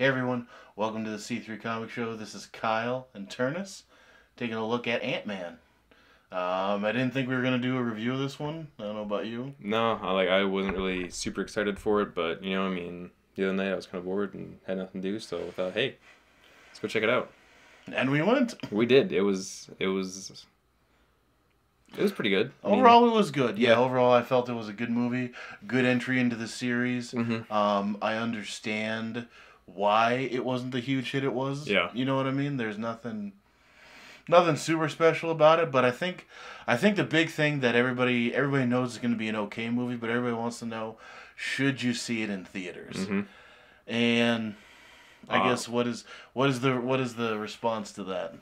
Hey everyone, welcome to the C3 Comic Show. This is Kyle and Turnus taking a look at Ant-Man. I didn't think we were going to do a review of this one. I don't know about you. No, I wasn't really super excited for it, but the other night I was kind of bored and had nothing to do, so I thought, hey, let's go check it out. And we went. We did. It was pretty good. Overall, it was good. Yeah, yeah. overall, I felt it was a good movie. Good entry into the series. Mm-hmm. I understand why it wasn't the huge hit it was. Yeah. You know what I mean? There's nothing super special about it, but I think the big thing that everybody knows is going to be an okay movie, but everybody wants to know, should you see it in theaters? Mm-hmm. And I guess what is the response to that?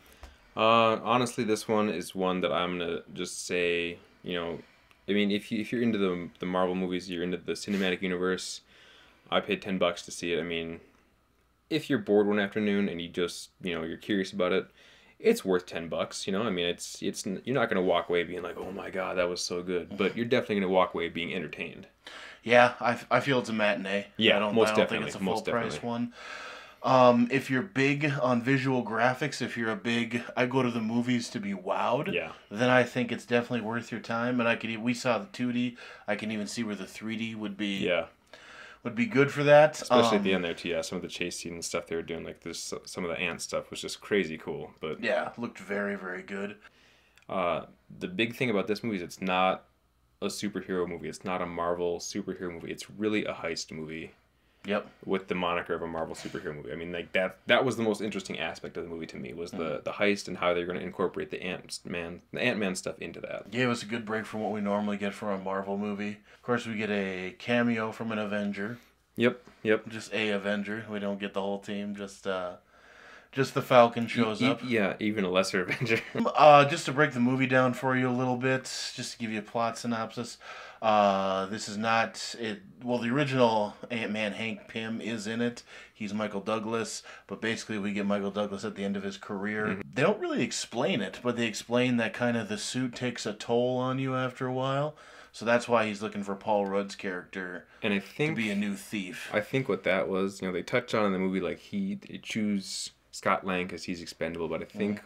Honestly, this one is one that I'm gonna just say, if you're into the Marvel movies, you're into the cinematic universe, I paid $10 to see it. If you're bored one afternoon and you just, you're curious about it, it's worth $10. It's you're not gonna walk away being like, oh my god, that was so good, but you're definitely gonna walk away being entertained. Yeah, I feel it's a matinee. Yeah, I don't think it's a full price one. If you're big on visual graphics, I go to the movies to be wowed. Yeah. Then I think it's definitely worth your time. And we saw the 2D. I can even see where the 3D would be. Yeah. Would be good for that. Especially at the end there too. Yeah, some of the chase scene and stuff they were doing, like this, some of the ant stuff was just crazy cool. But yeah, looked very, very good. The big thing about this movie is it's not a superhero movie. It's not a Marvel superhero movie. It's really a heist movie. Yep. With the moniker of a Marvel superhero movie. That was the most interesting aspect of the movie to me, was the heist and how they're going to incorporate the Ant-Man stuff into that. Yeah, it was a good break from what we normally get from a Marvel movie. Of course, we get a cameo from an Avenger. Yep. Just a Avenger. We don't get the whole team. Just the Falcon shows up. Yeah, even a lesser Avenger. Just to break the movie down for you a little bit, just to give you a plot synopsis. This is not it. Well, the original Ant-Man, Hank Pym, is in it. He's Michael Douglas, but basically we get Michael Douglas at the end of his career. Mm-hmm. They don't really explain it, but they explain that kind of the suit takes a toll on you after a while. So that's why he's looking for Paul Rudd's character to be a new thief. I think what that was, they touched on in the movie, like they choose Scott Lang because he's expendable, but I think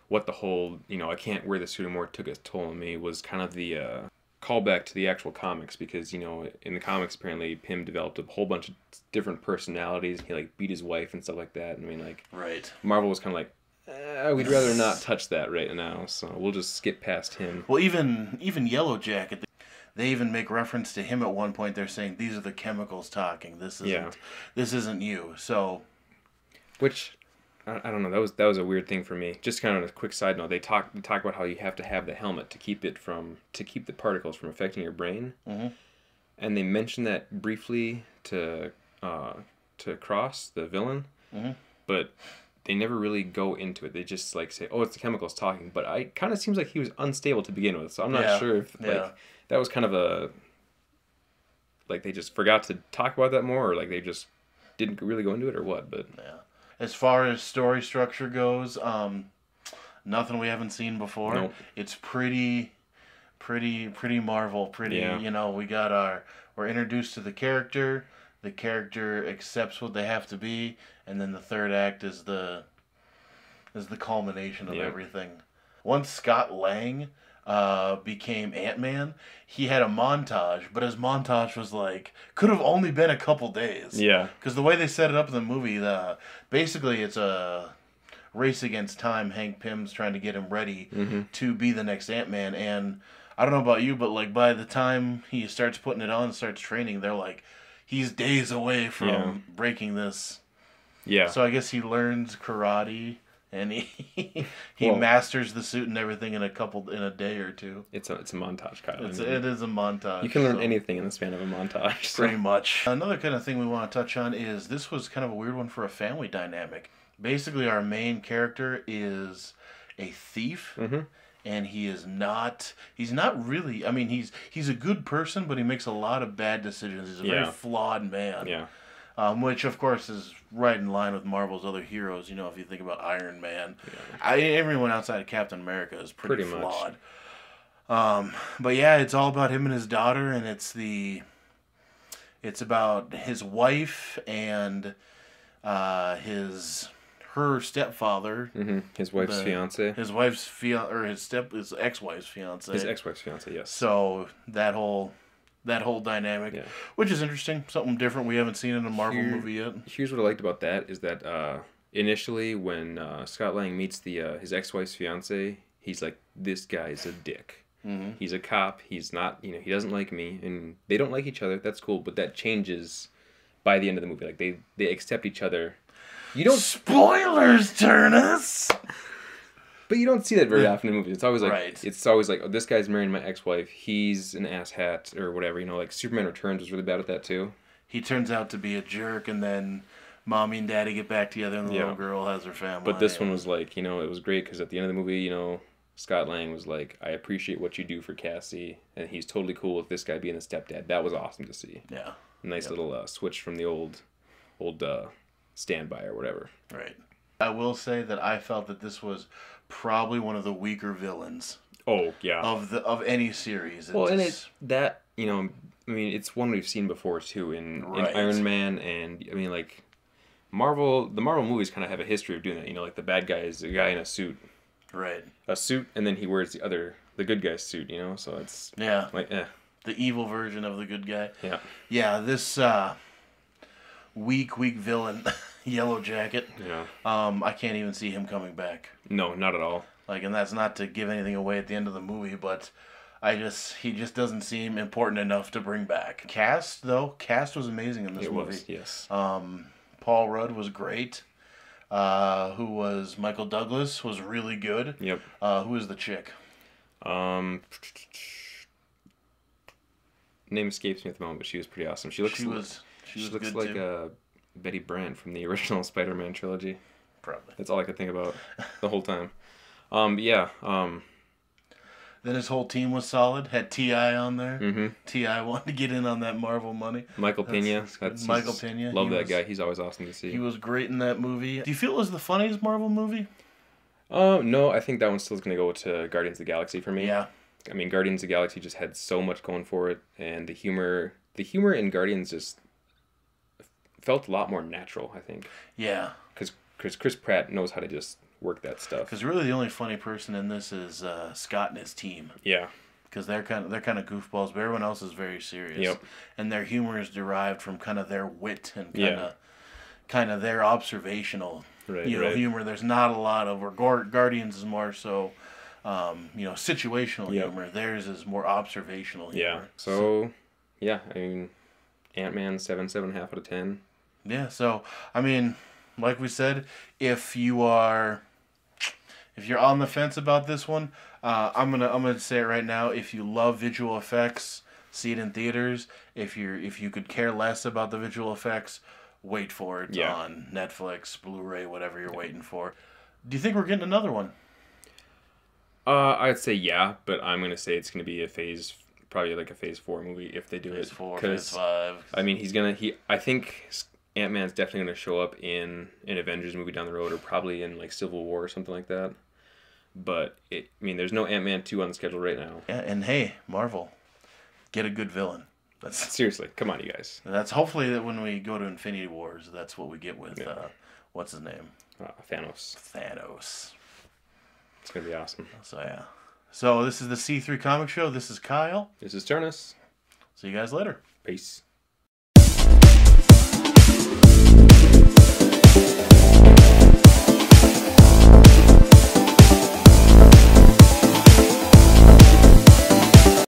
what the whole, I can't wear the suit anymore took a toll on me was kind of the callback to the actual comics, because, in the comics, apparently, Pym developed a whole bunch of different personalities. He, beat his wife and stuff like that. Right. Marvel was kind of like, we'd rather not touch that right now, so we'll just skip past him. Well, even Yellow Jacket, they even make reference to him at one point. They're saying, these are the chemicals talking. This isn't you. So, which, I don't know. That was a weird thing for me. Just kind of a quick side note. They talk about how you have to have the helmet to keep the particles from affecting your brain. Mm-hmm. And they mention that briefly to Cross, the villain, but they never really go into it. They just say, "Oh, it's the chemicals talking." But it kind of seems like he was unstable to begin with, so I'm not sure if that was kind of a they just forgot to talk about that more, or they just didn't really go into it, or what. But yeah. As far as story structure goes, nothing we haven't seen before. Nope. It's pretty Marvel. We're introduced to the character. The character accepts what they have to be, and then the third act is the culmination of everything. Once Scott Lang became Ant-Man, he had a montage, but his montage was could have only been a couple days. Yeah. Because the way they set it up in the movie, basically it's a race against time. Hank Pym's trying to get him ready to be the next Ant-Man, and I don't know about you, but by the time he starts putting it on and starts training, they're he's days away from breaking this. Yeah. So I guess he learns karate. And he masters the suit and everything in a day or two. It's a montage, Kyle. It is a montage. You can learn anything in the span of a montage. So. Pretty much. Another kind of thing we want to touch on is this was kind of a weird one for a family dynamic. Basically, our main character is a thief, and he's not really. He's a good person, but he makes a lot of bad decisions. He's a very flawed man. Yeah. Which, of course, is right in line with Marvel's other heroes. If you think about Iron Man, everyone outside of Captain America is pretty flawed. But yeah, it's all about him and his daughter, and it's about his wife and her stepfather, His wife's fiance. his wife's or his ex-wife's fiance. His ex-wife's fiance, yes. So that whole dynamic, which is interesting, something different we haven't seen in a Marvel movie yet. Here's what I liked about that is that initially when Scott Lang meets his ex-wife's fiance, he's like, this guy's a dick. He's a cop. He's not, he doesn't like me, and they don't like each other. That's cool, but that changes by the end of the movie. Like they accept each other. You don't spoilers, Turnus. But you don't see that very often in movies. It's always like oh, this guy's marrying my ex-wife. He's an asshat or whatever. Like Superman Returns was really bad at that too. He turns out to be a jerk, and then mommy and daddy get back together, and the little girl has her family. But this one was like, it was great because at the end of the movie, Scott Lang was like, I appreciate what you do for Cassie, and he's totally cool with this guy being the stepdad. That was awesome to see. Yeah. Nice little switch from the old standby or whatever. Right. I will say that I felt that this was probably one of the weaker villains. Oh yeah. Of any series. It's one we've seen before too in Iron Man, and the Marvel movies kind of have a history of doing that. Like the bad guy is a guy in a suit. Right. A suit, and then he wears the good guy's suit. So it's the evil version of the good guy. Yeah. Yeah. This weak villain, Yellow Jacket. Yeah. I can't even see him coming back. No, not at all. And that's not to give anything away at the end of the movie, but he just doesn't seem important enough to bring back. Cast was amazing in this movie. Yes. Paul Rudd was great. Who was Michael Douglas was really good. Yep. Who was the chick? Name escapes me at the moment, but she was pretty awesome. She looks like Betty Brant from the original Spider-Man trilogy. Probably. That's all I could think about the whole time. Then his whole team was solid. Had T.I. on there. Mm-hmm. T.I. wanted to get in on that Marvel money. Michael Pena. Michael Pena. Love that guy. He's always awesome to see. He was great in that movie. Do you feel it was the funniest Marvel movie? No, I think that one still is going to go to Guardians of the Galaxy for me. Yeah. Guardians of the Galaxy just had so much going for it, and the humor in Guardians just felt a lot more natural, I think. Yeah. Because Chris Pratt knows how to just work that stuff. Because really, the only funny person in this is Scott and his team. Yeah. Because they're kind of goofballs, but everyone else is very serious. Yep. And their humor is derived from kind of their wit and kind of their observational humor. There's not a lot of, or Guardians is more so, situational humor. Theirs is more observational humor. Yeah. So, yeah, Ant-Man 7.5 out of 10. Yeah. So, like we said, if you're on the fence about this one, I'm gonna say it right now. If you love visual effects, see it in theaters. If you could care less about the visual effects, wait for it on Netflix, Blu-ray, whatever you're waiting for. Do you think we're getting another one? I'd say yeah, but I'm gonna say it's gonna be probably like a Phase 4 movie if they do Phase it. 4, Phase 5. I think Ant-Man's definitely going to show up in an Avengers movie down the road, or probably in Civil War or something like that. But there's no Ant-Man 2 on the schedule right now. Yeah, and hey, Marvel, get a good villain. Seriously, come on, you guys. That's hopefully that when we go to Infinity Wars, that's what we get with what's his name? Thanos. It's gonna be awesome. So yeah. So this is the C3 Comic Show. This is Kyle. This is Turnus. See you guys later. Peace.